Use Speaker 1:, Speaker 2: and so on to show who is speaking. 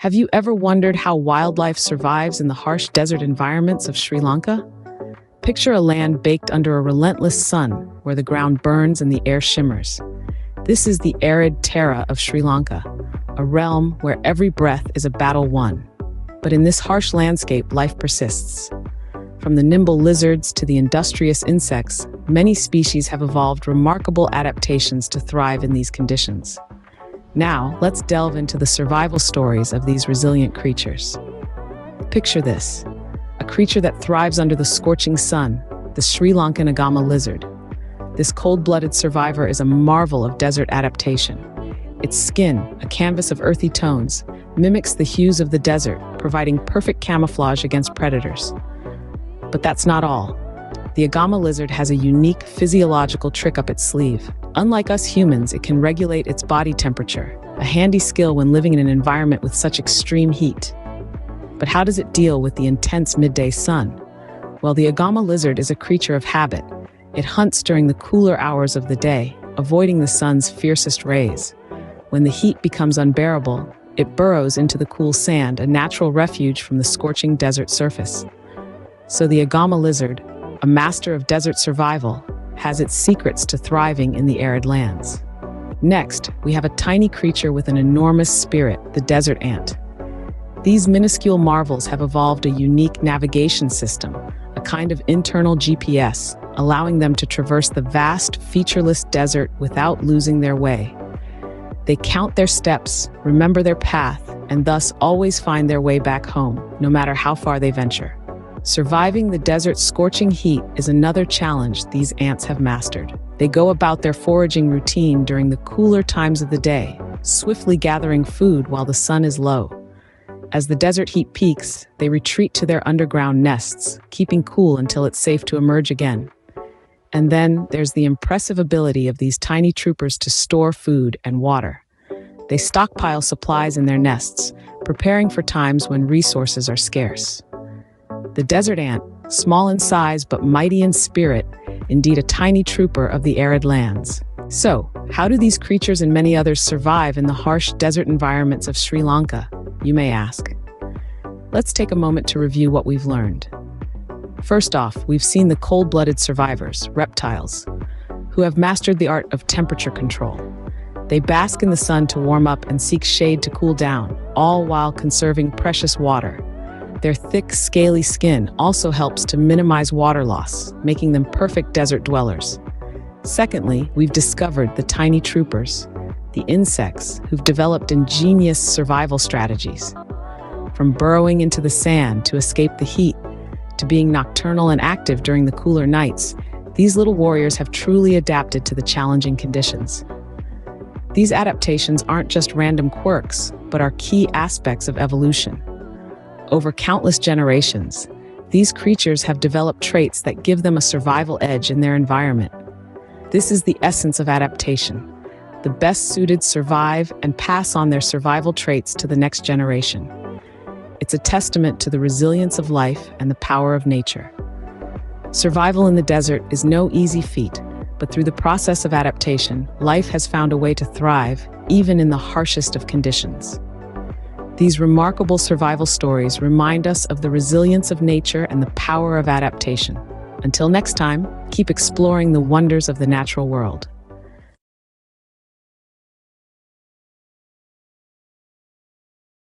Speaker 1: Have you ever wondered how wildlife survives in the harsh desert environments of Sri Lanka? Picture a land baked under a relentless sun, where the ground burns and the air shimmers. This is the arid terra of Sri Lanka, a realm where every breath is a battle won. But in this harsh landscape, life persists. From the nimble lizards to the industrious insects, many species have evolved remarkable adaptations to thrive in these conditions. Now, let's delve into the survival stories of these resilient creatures. Picture this: a creature that thrives under the scorching sun, the Sri Lankan Agama lizard. This cold-blooded survivor is a marvel of desert adaptation. Its skin, a canvas of earthy tones, mimics the hues of the desert, providing perfect camouflage against predators. But that's not all. The Agama lizard has a unique physiological trick up its sleeve. Unlike us humans, it can regulate its body temperature, a handy skill when living in an environment with such extreme heat. But how does it deal with the intense midday sun? Well, the Agama lizard is a creature of habit. It hunts during the cooler hours of the day, avoiding the sun's fiercest rays. When the heat becomes unbearable, it burrows into the cool sand, a natural refuge from the scorching desert surface. So the Agama lizard, a master of desert survival, has its secrets to thriving in the arid lands. Next, we have a tiny creature with an enormous spirit, the desert ant. These minuscule marvels have evolved a unique navigation system, a kind of internal GPS, allowing them to traverse the vast, featureless desert without losing their way. They count their steps, remember their path, and thus always find their way back home, no matter how far they venture. Surviving the desert's scorching heat is another challenge these ants have mastered. They go about their foraging routine during the cooler times of the day, swiftly gathering food while the sun is low. As the desert heat peaks, they retreat to their underground nests, keeping cool until it's safe to emerge again. And then there's the impressive ability of these tiny troopers to store food and water. They stockpile supplies in their nests, preparing for times when resources are scarce. The desert ant, small in size but mighty in spirit, indeed a tiny trooper of the arid lands. So, how do these creatures and many others survive in the harsh desert environments of Sri Lanka, you may ask? Let's take a moment to review what we've learned. First off, we've seen the cold-blooded survivors, reptiles, who have mastered the art of temperature control. They bask in the sun to warm up and seek shade to cool down, all while conserving precious water. Their thick, scaly skin also helps to minimize water loss, making them perfect desert dwellers. Secondly, we've discovered the tiny troopers, the insects who've developed ingenious survival strategies. From burrowing into the sand to escape the heat, to being nocturnal and active during the cooler nights, these little warriors have truly adapted to the challenging conditions. These adaptations aren't just random quirks, but are key aspects of evolution. Over countless generations, these creatures have developed traits that give them a survival edge in their environment. This is the essence of adaptation. The best suited survive and pass on their survival traits to the next generation. It's a testament to the resilience of life and the power of nature. Survival in the desert is no easy feat, but through the process of adaptation, life has found a way to thrive, even in the harshest of conditions. These remarkable survival stories remind us of the resilience of nature and the power of adaptation. Until next time, keep exploring the wonders of the natural world.